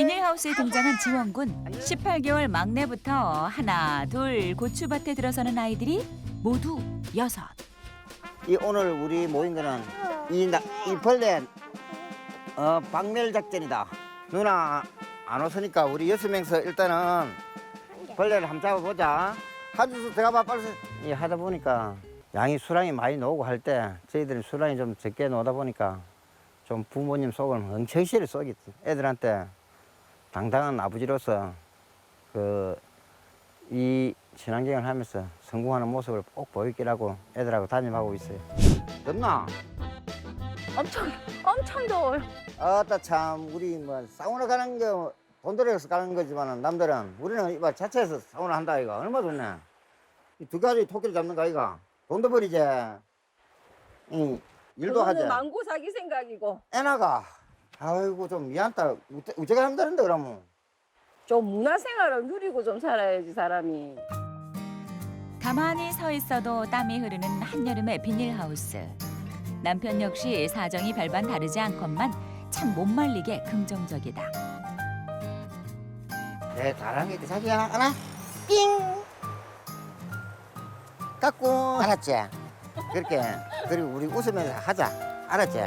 비닐하우스에 등장한 지원군. 18개월 막내부터 하나, 둘 고추밭에 들어서는 아이들이 모두 6. 이 오늘 우리 모인 거는 이 벌레 박멸 작전이다. 누나 안 오시니까 우리 6명서 일단은 벌레를 한번 잡아보자. 한 주서 들어가봐 빨리. 이 하다 보니까 양이 수량이 많이 나오고 할 때 저희들이 수량이 좀 적게 나오다 보니까 좀 부모님 속을 엉청시를 쏘겠지. 애들한테 당당한 아버지로서 이 친환경을 하면서 성공하는 모습을 꼭 보이기라고 애들하고 담임하고 있어요. 덥나? 엄청 더워요. 아따 참 우리 뭐 사우나 가는 게 돈 들여서 가는 거지만 남들은 우리는 이봐 자체에서 사우나 한다 이가 얼마 좋네. 이 두 가지 토끼를 잡는 거 아이가 돈도 버리지. 일도 하지. 망고 사기 생각이고 애나가 아이고 좀 미안다. 우째가 힘드는데 그러면. 좀 문화생활을 누리고 좀 살아야지 사람이. 가만히 서 있어도 땀이 흐르는 한여름의 비닐하우스. 남편 역시 사정이 별반 다르지 않건만 참 못 말리게 긍정적이다. 내 다랑이 자기 하나 띵 갖고 알았지? 그렇게 그리고 우리 웃으면서 하자 알았지?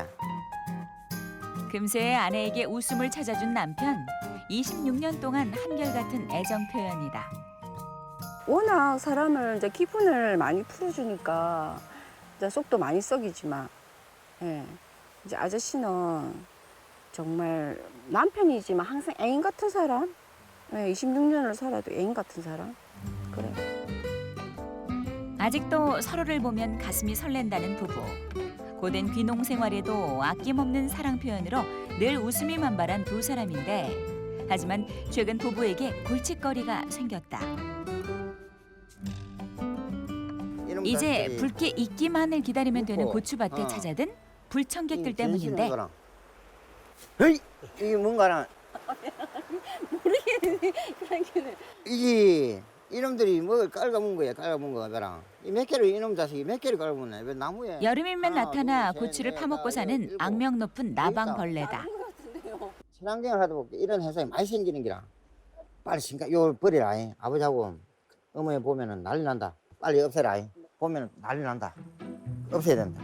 금세 아내에게 웃음을 찾아준 남편. 26년 동안 한결같은 애정 표현이다. 워낙 사람을 이제 기분을 많이 풀어주니까 이제 속도 많이 썩이지만, 예. 이제 아저씨는 정말 남편이지만 항상 애인 같은 사람. 예, 26년을 살아도 애인 같은 사람. 그래. 아직도 서로를 보면 가슴이 설렌다는 부부. 고된 귀농 생활에도 아낌없는 사랑 표현으로 늘 웃음이 만발한 두 사람인데 하지만 최근 부부에게 골칫거리가 생겼다. 이제 붉게 익기만을 기다리면 되는 고추밭에 찾아든 불청객들 때문인데 헤이 이게 뭔가는 모르겠네. 이게 이놈들이 뭘 깔아먹은 거야 깔아먹은 거야 나랑 이 몇 개를 이놈 자식이 몇 개를 깔아먹네 왜 나무에 여름이면 하나, 나타나 둘, 셋, 고추를 넷, 파먹고 다섯, 사는 일곱. 악명 높은 나방벌레다. 아닌 것 같은데요. 친환경을 하다 보니까 이런 현상이 많이 생기는 기라 빨리 신가 요 버리라 이. 아버지하고 어머니 보면은 난리 난다 빨리 없애라 이. 보면은 난리 난다 없애야 된다.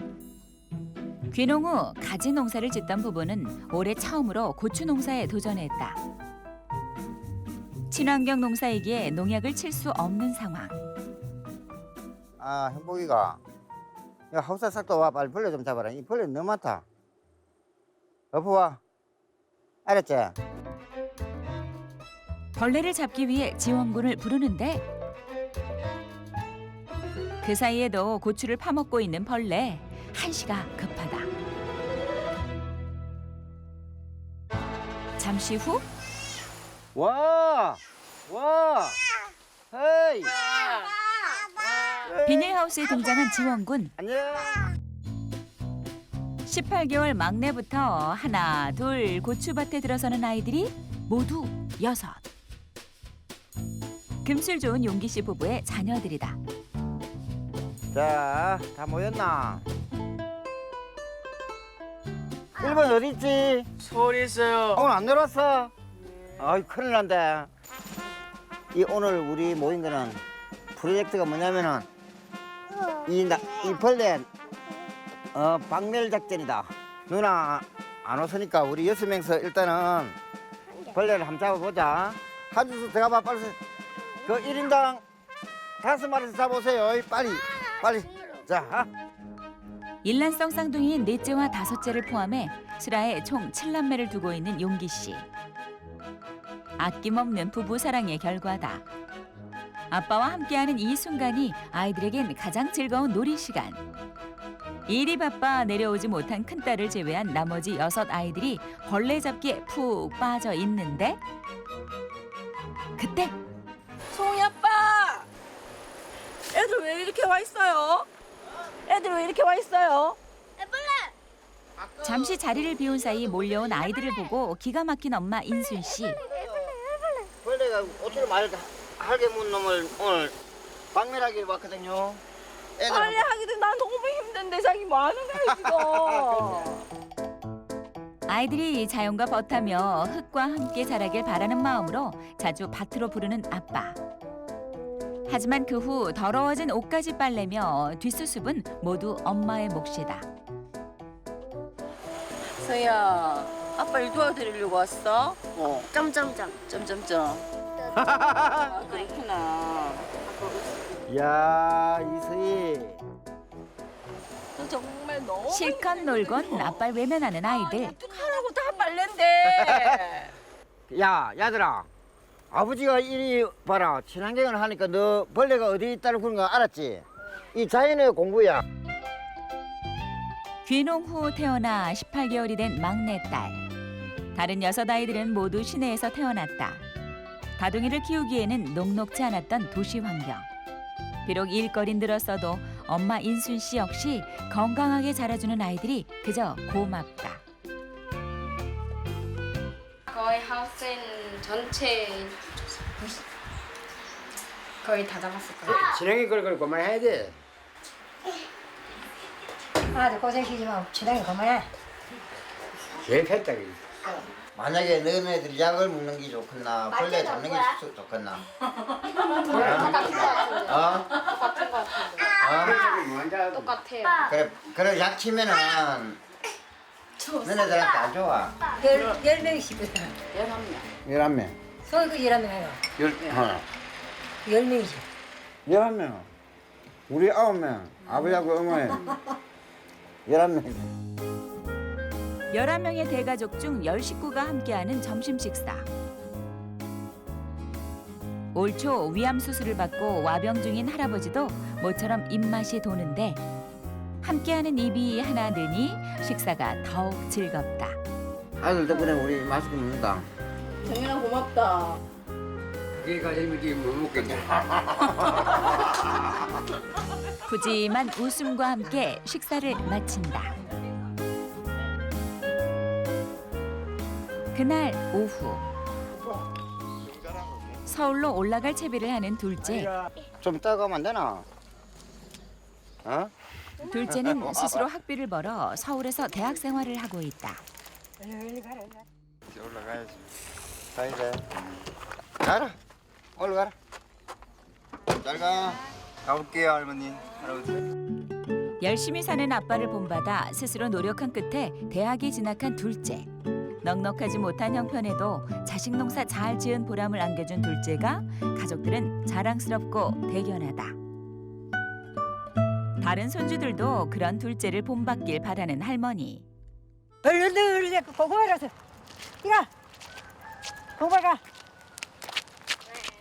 귀농 후 가지 농사를 짓던 부부는 올해 처음으로 고추 농사에 도전했다. 친환경 농사이기에 농약을 칠 수 없는 상황. 아 현복이가 야 하우스 싹도 와 빨리 벌레 좀 잡아라 이 벌레 너무 많다. 엎어와 알았지? 벌레를 잡기 위해 지원군을 부르는데 그 사이에도 고추를 파먹고 있는 벌레. 한시가 급하다. 잠시 후 와! 와! 헤이! 비닐하우스에 등장한 지원군. 안녕! 18개월 막내부터 하나, 둘 고추밭에 들어서는 아이들이 모두 6. 금술 좋은 용기 씨 부부의 자녀들이다. 자, 다 모였나? 1번 어디 있지? 서울에 있어요. 오늘 안 내려왔어? 아이 큰일 난다. 오늘 우리 모인 거는 프로젝트가 뭐냐면은 이 벌레 박멸 작전이다. 누나 안 오시니까 우리 6명서 일단은 벌레를 한번 잡아보자. 한 주서 들어가봐 빨리. 그 1인당 5마리씩 잡아오세요. 빨리. 자. 일란성 쌍둥이인 넷째와 다섯째를 포함해 슬하에 총 7남매를 두고 있는 용기 씨. 아낌없는 부부 사랑의 결과다. 아빠와 함께하는 이 순간이 아이들에겐 가장 즐거운 놀이 시간. 일이 바빠 내려오지 못한 큰딸을 제외한 나머지 6 아이들이 벌레 잡기에 푹 빠져 있는데 그때 송이 아빠! 애들 왜 이렇게 와 있어요? 애들 왜 이렇게 와 있어요? 잠시 자리를 비운 사이 몰려온 아이들을 보고 기가 막힌 엄마 인순 씨. 벌레가 어떻게 말 하게 문 놈을 오늘 박멸하기 왔거든요. 빨리 하기도 난 너무 힘든데 자기 뭐 하는 거야 지금? 아이들이 자연과 벗하며 흙과 함께 자라길 바라는 마음으로 자주 밭으로 부르는 아빠. 하지만 그 후 더러워진 옷까지 빨래며 뒷수습은 모두 엄마의 몫이다. 서희야, 아빠 일 도와드리려고 왔어? 점점점. 점점점. 아, 그렇구나. 야, 이서희. 너 정말 너무 실컷 놀곤 아빠를 외면하는 아이들. 하라고 다 빨랜데. 야, 야들아. 아버지가 이리 봐라. 친환경을 하니까 너 벌레가 어디 있다는 그런 거 알았지? 이 자연의 공부야. 귀농 후 태어나 18개월이 된 막내딸. 다른 6아이들은 모두 시내에서 태어났다. 다둥이를 키우기에는 녹록지 않았던 도시 환경. 비록 일거리 늘었어도 엄마 인순 씨 역시 건강하게 자라주는 아이들이 그저 고맙다. 거의 학생 전체 거의 다 잡았을 거예요. 진행이 그걸 그만해야 돼. 아들 고생시키지만 친하게 그만해. 계획했다. 만약에 너네들이 약을 먹는 게 좋겠나, 벌레 잡는 게 좋겠나? 어? 똑같은 거 같은데. 똑같아요. 그래 약 치면은 너네들한테 안 좋아. 10명씩 11명. 소위 그 11명 해요. 10명이지. 11명. 우리 9명. 아버지하고 어머니. 11명. 11명의 대가족 중 10식구가 함께하는 점심 식사. 올 초 위암 수술을 받고 와병 중인 할아버지도 모처럼 입맛이 도는데 함께하는 입이 하나 느니 식사가 더욱 즐겁다. 아들 덕분에 우리 맛있게 먹는다. 정연아 고맙다. 그게 가지면 못 먹겠네. 푸짐한 웃음과 함께 식사를 마친다. 그날 오후 서울로 올라갈 채비를 하는 둘째. 좀 따가면 안 되나? 어? 둘째는 스스로 학비를 벌어 서울에서 대학 생활을 하고 있다. 올라가야지. 가야 돼. 가라. 올라가라. 잘 가. 가볼게요, 할머니, 할아버지. 열심히 사는 아빠를 본받아 스스로 노력한 끝에 대학에 진학한 둘째. 넉넉하지 못한 형편에도 자식 농사 잘 지은 보람을 안겨준 둘째가 가족들은 자랑스럽고 대견하다. 다른 손주들도 그런 둘째를 본받길 바라는 할머니. 얼른 공부하라서. 이가 공부가.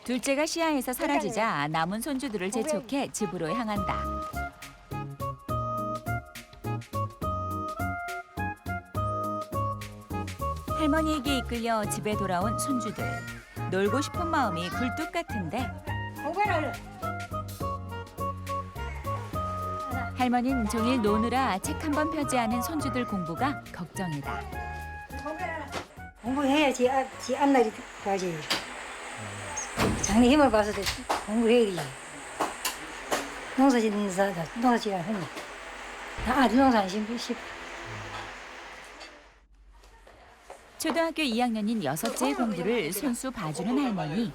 둘째가 시야에서 사라지자 남은 손주들을 재촉해 집으로 향한다. 할머니에게 이끌려 집에 돌아온 손주들. 놀고 싶은 마음이 굴뚝 같은데 공부해라 얼른. 할머니는 종일 노느라 책 한 번 펴지 않은 손주들 공부가 걱정이다. 공부해야지 지 앞날이 가지. 장래 힘을 봐서도 공부해야 되지. 농사 짓는 사람 농사 지어야 하니. 아들 농사 안 심고 싶어. 초등학교 2학년인 6째의 공부를 손수 봐주는 할머니.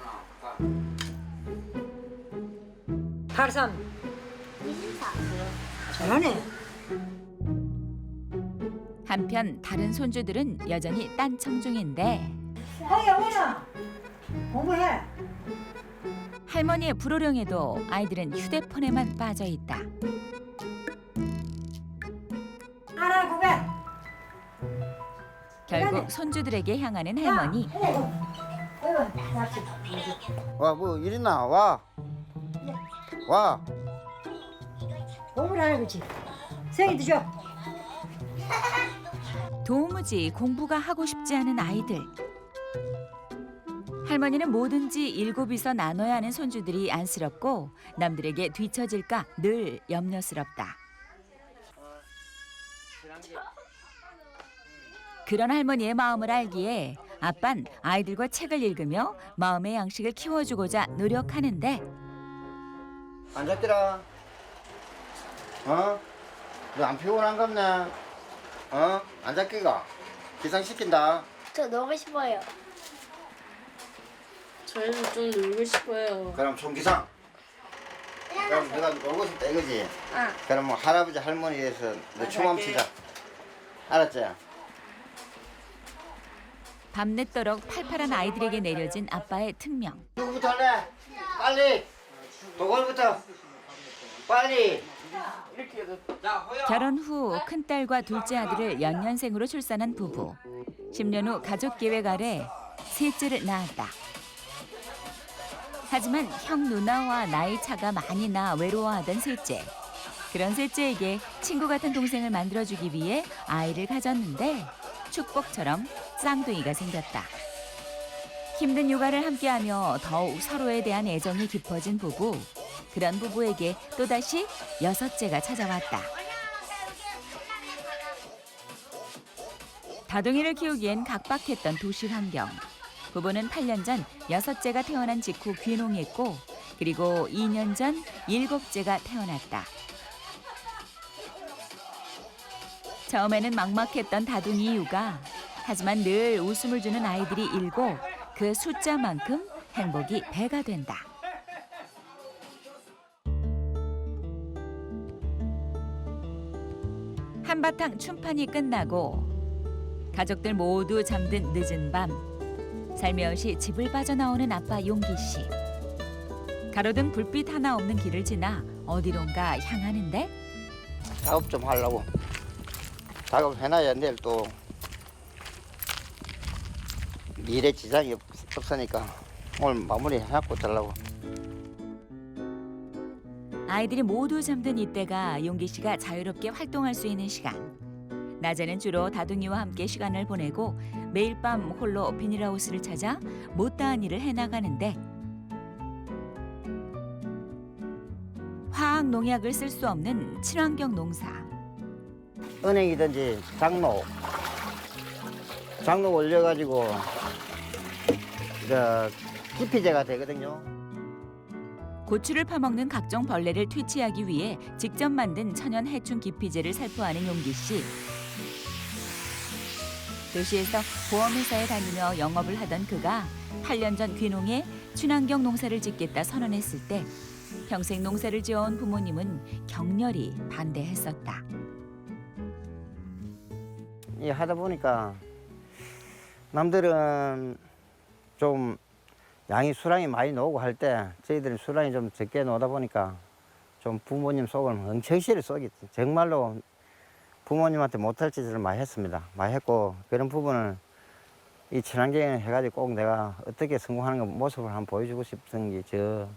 83. 잘하네. 한편 다른 손주들은 여전히 딴청 중인데 영훈아 공부해. 할머니의 불호령에도 아이들은 휴대폰에만 빠져 있다. 알아 공부해. 결국 손주들에게 향하는 할머니. 와, 뭐 일 있나? 와. 와. 공부를 하는 거지. 생이도 줘. 도무지 공부가 하고 싶지 않은 아이들. 할머니는 뭐든지 일곱이서 나눠야 하는 손주들이 안쓰럽고 남들에게 뒤처질까 늘 염려스럽다. 그런 할머니의 마음을 알기에 아빤 아이들과 책을 읽으며 마음의 양식을 키워주고자 노력하는데 앉았더라. 어? 너 안 피곤한갑나? 어? 앉았기가? 기상시킨다. 저 놀고 싶어요. 저희는 좀 놀고 싶어요. 그럼 총기상. 그럼 내가 놀고 싶다 이거지? 응. 그럼 뭐 할아버지 할머니에서 너 춤 한번 추자. 알았지? 밤늦도록 팔팔한 아이들에게 내려진 아빠의 특명. 누구부터 할래? 빨리. 도걸부터. 빨리. 결혼 후 큰딸과 둘째 아들을 연년생으로 출산한 부부. 10년 후 가족 계획 아래 셋째를 낳았다. 하지만 형 누나와 나이 차가 많이 나 외로워하던 셋째. 그런 셋째에게 친구 같은 동생을 만들어주기 위해 아이를 가졌는데 축복처럼 쌍둥이가 생겼다. 힘든 육아를 함께하며 더욱 서로에 대한 애정이 깊어진 부부. 그런 부부에게 또다시 여섯째가 찾아왔다. 다둥이를 키우기엔 각박했던 도시 환경. 부부는 8년 전 여섯째가 태어난 직후 귀농했고 그리고 2년 전 일곱째가 태어났다. 처음에는 막막했던 다둥이 육아. 하지만 늘 웃음을 주는 아이들이 일고 그 숫자만큼 행복이 배가 된다. 한바탕 춤판이 끝나고 가족들 모두 잠든 늦은 밤 살며시 집을 빠져나오는 아빠 용기 씨. 가로등 불빛 하나 없는 길을 지나 어디론가 향하는데 작업 좀 하려고. 작업 해놔야 내일 또 일에 지장이 없으니까 오늘 마무리 해놓고 들라고. 아이들이 모두 잠든 이때가 용기 씨가 자유롭게 활동할 수 있는 시간. 낮에는 주로 다둥이와 함께 시간을 보내고 매일 밤 홀로 비닐하우스를 찾아 못다한 일을 해나가는데 화학 농약을 쓸 수 없는 친환경 농사. 은행이든지 장로 올려가지고 기피제가 되거든요. 고추를 파먹는 각종 벌레를 퇴치하기 위해 직접 만든 천연 해충 기피제를 살포하는 용기 씨. 도시에서 보험회사에 다니며 영업을 하던 그가 8년 전 귀농해 친환경 농사를 짓겠다 선언했을 때 평생 농사를 지어온 부모님은 격렬히 반대했었다. 이 하다 보니까 남들은 좀 양이 수량이 많이 나오고 할 때 저희들은 수량이 좀 적게 나오다 보니까 좀 부모님 속을 엄청 시를 쏘겠지. 정말로 부모님한테 못할 짓을 많이 했습니다. 많이 했고 그런 부분을 이 친환경에 해가지고 꼭 내가 어떻게 성공하는 거 모습을 한번 보여주고 싶은 게 저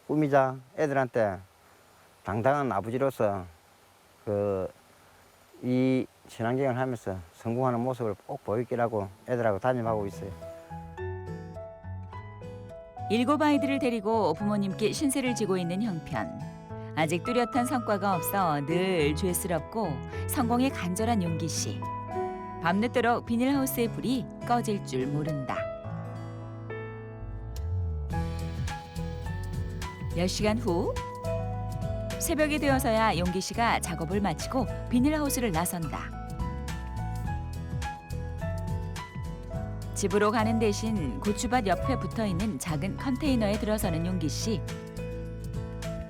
꿈이자 애들한테 당당한 아버지로서 이 친환경을 하면서 성공하는 모습을 꼭 보이기라고 애들하고 담임하고 있어요. 7 아이들을 데리고 부모님께 신세를 지고 있는 형편. 아직 뚜렷한 성과가 없어 늘 죄스럽고 성공에 간절한 용기 씨. 밤늦도록 비닐하우스의 불이 꺼질 줄 모른다. 몇 시간 후 새벽이 되어서야 용기 씨가 작업을 마치고 비닐하우스를 나선다. 집으로 가는 대신 고추밭 옆에 붙어있는 작은 컨테이너에 들어서는 용기 씨.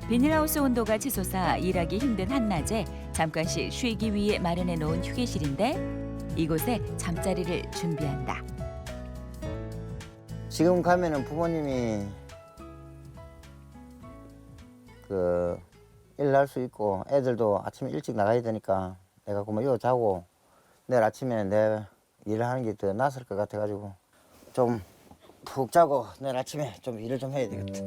비닐하우스 온도가 치솟아 일하기 힘든 한낮에 잠깐씩 쉬기 위해 마련해 놓은 휴게실인데 이곳에 잠자리를 준비한다. 지금 가면은 부모님이 일 할 수 있고 애들도 아침에 일찍 나가야 되니까 내가 그만 이거 자고 내일 아침에 내 일을 하는 게 더 낫을 것 같아가지고 좀 푹 자고 내일 아침에 좀 일을 좀 해야 되겠다.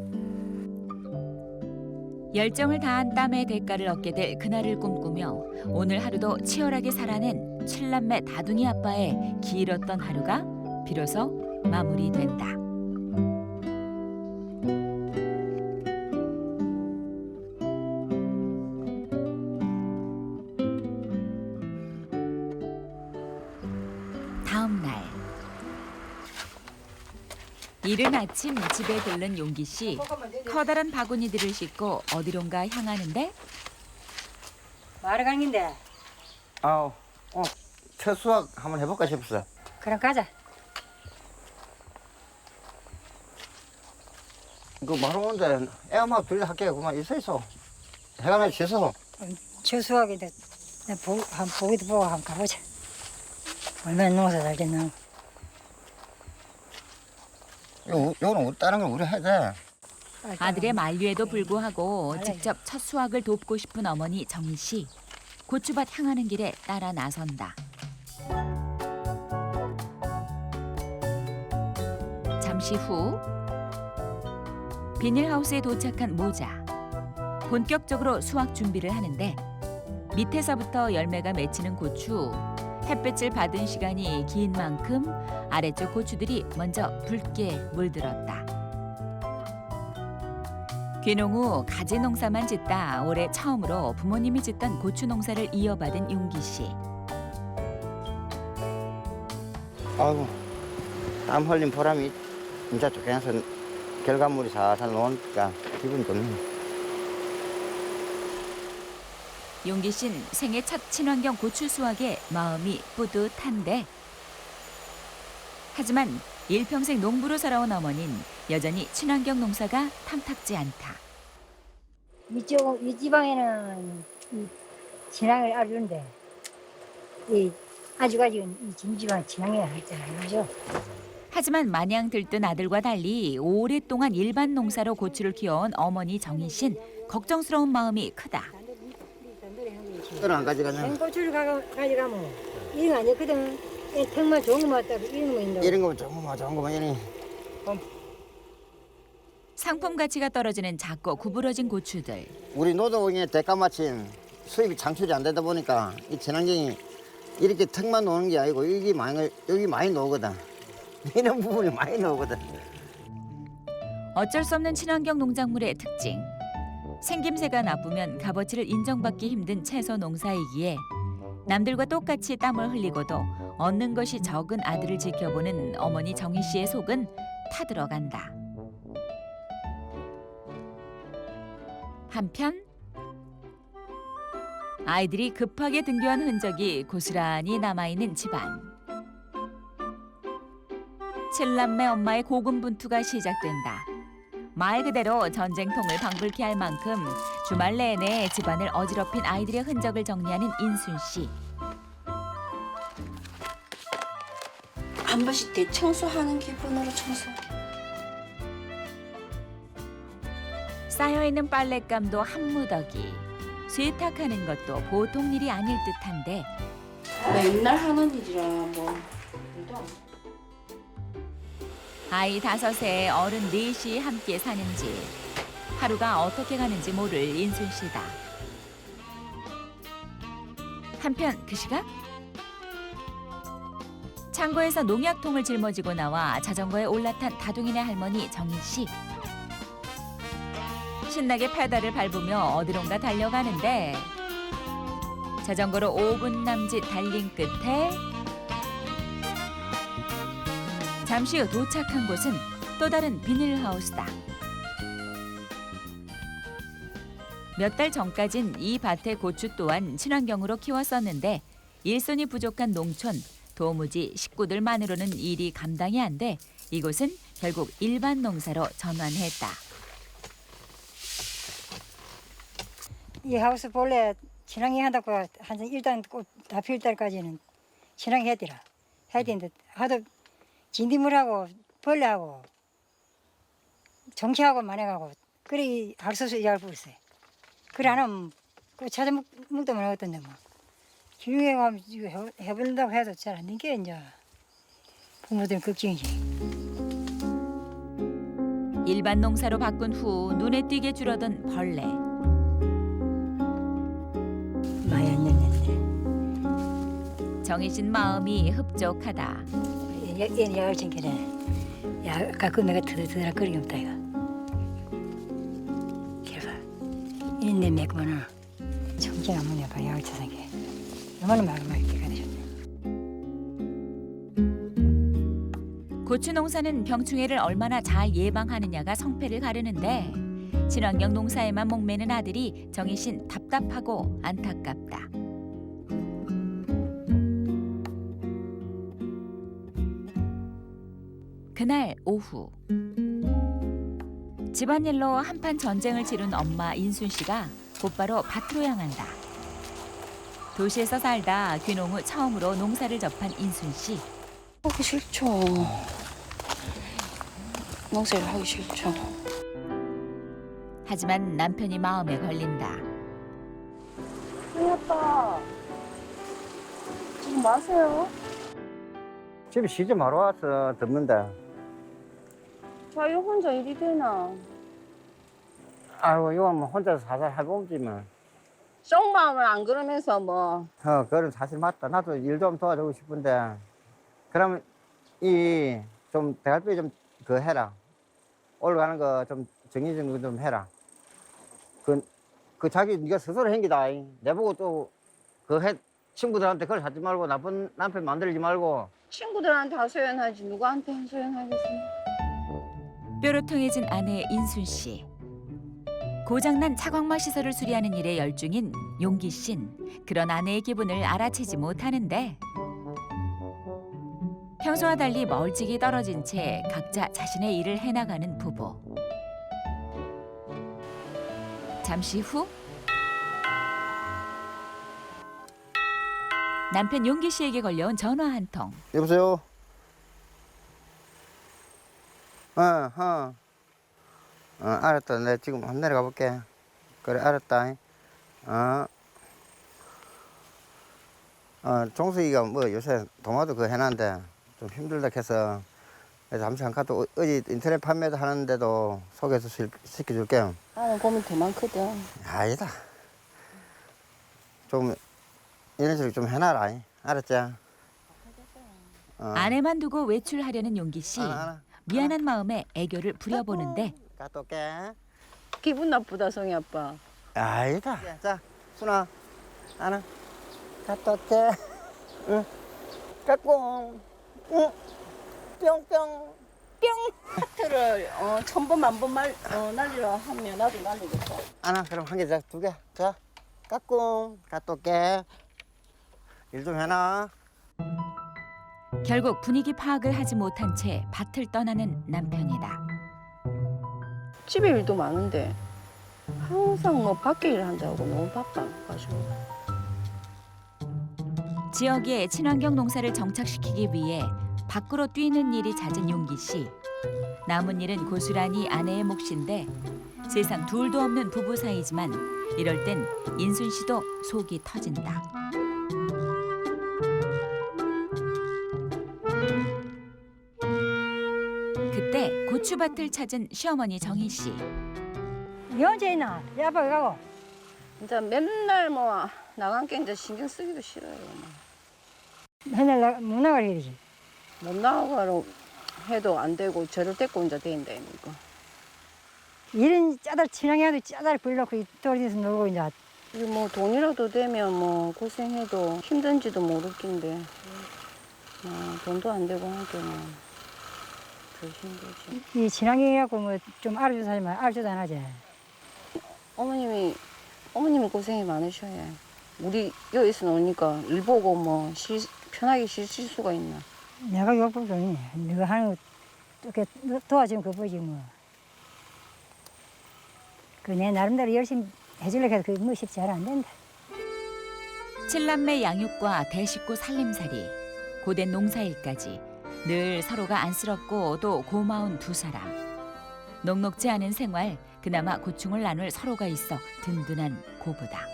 열정을 다한 땀의 대가를 얻게 될 그날을 꿈꾸며 오늘 하루도 치열하게 살아낸 7남매 다둥이 아빠의 길었던 하루가 비로소 마무리된다. 다음 날 이른 아침 집에 들른 용기 씨. 커다란 바구니들을 싣고 어디론가 향하는데 마을 가는 긴데 아우 첫 수확 한번 해볼까 싶었어. 그럼 가자. 그 바로 오는데 애 엄마 둘이 학교에 그만 있어. 해가 나 쉬어서. 추수하기도 한 보기도 보고 한번 가보자. 얼마나 농사 잘 됐나. 요거는 다른 걸 우리 해야 돼. 아들의 만류에도 불구하고 직접 첫 수확을 돕고 싶은 어머니 정희 씨. 고추밭 향하는 길에 따라 나선다. 잠시 후 비닐하우스에 도착한 모자. 본격적으로 수확 준비를 하는데 밑에서부터 열매가 맺히는 고추. 햇빛을 받은 시간이 긴 만큼 아래쪽 고추들이 먼저 붉게 물들었다. 귀농 후 가지 농사만 짓다 올해 처음으로 부모님이 짓던 고추 농사를 이어받은 용기 씨. 아이고, 땀 흘린 보람이 진짜 좋게서 결과물이 살살 나오니까 기분 좋네. 용기 씨는 생애 첫 친환경 고추 수확에 마음이 뿌듯한데 하지만 일평생 농부로 살아온 어머니는 여전히 친환경 농사가 탐탁지 않다. 이 지방에는 이 진앙을 알는데 이 아직까지는 이 진지방 진앙이 알잖아요, 그죠? 하지만 마냥 들뜬 아들과 달리 오랫동안 일반 농사로 고추를 키워온 어머니 정희 씨는 걱정스러운 마음이 크다. 이거는 안 가져가냐? 생고추를 가져가면 이런 거 아니거든. 턱만 좋은 거만 따고 이런 거 있는 이런 거면 좋은 거만 이니. 상품 가치가 떨어지는 작고 구부러진 고추들. 우리 노동의 대가 마친 수입이 창출이 안 되다 보니까 이 친환경이 이렇게 턱만 노는 게 아니고 여기 많이 나오거든. 이런 부분이 많이 나오거든. 어쩔 수 없는 친환경 농작물의 특징. 생김새가 나쁘면 값어치를 인정받기 힘든 채소 농사이기에 남들과 똑같이 땀을 흘리고도 얻는 것이 적은 아들을 지켜보는 어머니 정희 씨의 속은 타들어간다. 한편 아이들이 급하게 등교한 흔적이 고스란히 남아있는 집안. 칠남매 엄마의 고군분투가 시작된다. 말 그대로 전쟁통을 방불케 할 만큼 주말 내내 집안을 어지럽힌 아이들의 흔적을 정리하는 인순 씨. 한 번씩 대청소하는 기분으로 청소. 쌓여있는 빨랫감도 한 무더기. 세탁하는 것도 보통 일이 아닐 듯한데 맨날 하는 일이라 뭐. 일도 안 해. 아이 5에 어른 4이 함께 사는 집. 하루가 어떻게 가는지 모를 인순 씨다. 한편 그 시각 창고에서 농약통을 짊어지고 나와 자전거에 올라탄 다둥이네 할머니 정희 씨. 신나게 페달을 밟으며 어디론가 달려가는데 자전거로 5분 남짓 달린 끝에 잠시 후 도착한 곳은 또 다른 비닐하우스다. 몇 달 전까진 이 밭의 고추 또한 친환경으로 키웠었는데 일손이 부족한 농촌 도무지 식구들만으로는 일이 감당이 안 돼 이곳은 결국 일반 농사로 전환했다. 이 하우스 본래 친환경 한다고 일단 꽃 다 필 때까지는 친환경 해야 되라. 해야 되는데 하도 진딧물하고 벌레하고 정치하고 만해가고 그래 할 수 없이 일할 수 있어요. 그래 안 하면 그 찾아 먹도 못 하겠던데 뭐. 기능에 가면 이거 해본다고 해도 잘 안 되게 이제 부모들은 걱정이지. 일반 농사로 바꾼 후 눈에 띄게 줄어든 벌레. 많이 안 됐는데. 정희 씨 마음이 흡족하다. 얘는 야을 챙기네. 야 가끔 내가 드드드라 거리가 없다 이거. 길봐. 이런데 매구나 청진 안 먹냐 봐 야을 쳐서 게. 얼마나 말만 이렇게 되셨네. 고추 농사는 병충해를 얼마나 잘 예방하느냐가 성패를 가르는데 친환경 농사에만 목매는 아들이 정희 씨는 답답하고 안타깝다. 그날 오후 집안일로 한판 전쟁을 치른 엄마 인순 씨가 곧바로 밭으로 향한다. 도시에서 살다 귀농 후 처음으로 농사를 접한 인순 씨. 하기 싫죠. 농사를 하기 싫죠. 하지만 남편이 마음에 걸린다. 아빠 지금 뭐 하세요? 집에 시집 하러 와서 듣는데. 자유 혼자 일이 되나? 아이고 이거 뭐 혼자서 살살 해보지 뭐. 속마음을 안 그러면서 뭐 그건 사실 맞다. 나도 일 좀 도와주고 싶은데. 그러면 이 좀 대갈비 좀 그 해라. 올라가는 거 좀 정리정돈 좀 해라. 그 자기 네가 스스로 행기다. 내보고 또 그 해 친구들한테 그걸 하지 말고 나쁜 남편 만들지 말고. 친구들한테 하소연하지 누구한테 하소연하겠습니까? 뾰로통해진 아내 인순 씨. 고장난 차광마 시설을 수리하는 일에 열중인 용기 씨는 그런 아내의 기분을 알아채지 못하는데 평소와 달리 멀찍이 떨어진 채 각자 자신의 일을 해나가는 부부. 잠시 후 남편 용기 씨에게 걸려온 전화 한 통. 여보세요? 알았다. 내가 지금 한 내려가 볼게. 그래, 알았다. 종숙이가 뭐 요새 도마도 그거 해놨는데 좀 힘들다 해서 그래서 잠시 또 어디 인터넷 판매도 하는데도 소개해서 시켜줄게. 나는 고민 더 많거든. 아니다. 좀 이런 식으로 좀 해놔라. 알았지? 아내만 두고 외출하려는 용기 씨. 알아. 미안한 마음에 애교를 부려보는데 갔다 올게. 기분 나쁘다 성희 아빠. 아니다. 자, 순아, 나는 갔다 올게. 응. 까꿍. 응. 뿅뿅. 하트를 1000번 만번 날리라 하면 나도 날리겠다. 아나, 그럼 한 개, 자, 두 개. 자, 까꿍. 갔다 올게. 일 좀 해놔. 결국 분위기 파악을 하지 못한 채 밭을 떠나는 남편이다. 집에 일도 많은데 항상 뭐 밖에 일을 한다고 너무 바빠가지고. 지역의 친환경 농사를 정착시키기 위해 밖으로 뛰는 일이 잦은 용기 씨. 남은 일은 고스란히 아내의 몫인데 세상 둘도 없는 부부 사이지만 이럴 땐 인순 씨도 속이 터진다. 그때 고추밭을 찾은 시어머니 정희 씨. 니 언제 있나? 내 아빠 왜 가고? 이제 맨날 뭐 나간 게 이제 신경 쓰기도 싫어요. 맨날 못 나가게 되지. 못 나가로 해도 안 되고 저를 데리고 혼자 대인다 이거. 일은 짜달 친하게도 짜달 불러놓고 돌아다니면서 놀고 이제 이게 뭐 돈이라도 되면 뭐 고생해도 힘든지도 모르겠는데 돈도 안 되고 하기는 더 힘들지. 이 친하게 해갖고 뭐 좀 알아줘서 하지만 알아줘도 안 하지. 어머님이 고생이 많으셔야 우리 여기서 노니까 일 보고 뭐 편하게 쉬실 수가 있나. 내가 욕볼 거니 네가 하는 거 이렇게 도와주면 그거지 뭐. 그 내 나름대로 열심히 해주려고 해도 그게 뭐 쉽지 잘 안 된다. 칠남매 양육과 대식구 살림살이, 고된 농사일까지 늘 서로가 안쓰럽고 또 고마운 두 사람. 녹록지 않은 생활, 그나마 고충을 나눌 서로가 있어 든든한 고부다.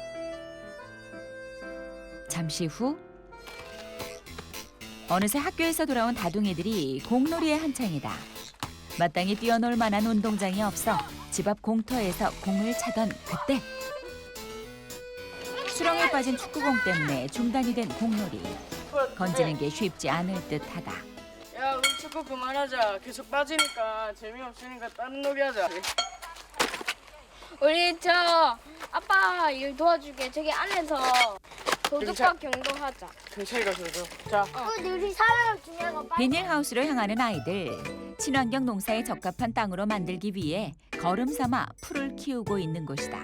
잠시 후 어느새 학교에서 돌아온 다둥이들이 공놀이에 한창이다. 마땅히 뛰어놀 만한 운동장이 없어 집 앞 공터에서 공을 차던 그때 수렁에 빠진 축구공 때문에 중단이 된 공놀이. 건지는 게 쉽지 않을 듯하다. 야, 우리 축구 그만하자. 계속 빠지니까 재미없으니까 다른 놀이 하자. 우리 아빠 일 도와줄게. 저기 안에서 도둑밥 경동하자. 경찰이 가서 줘. 자, 우리 사람 중요한 거 비닐하우스로 향하는 아이들. 친환경 농사에 적합한 땅으로 만들기 위해 걸음 삼아 풀을 키우고 있는 곳이다.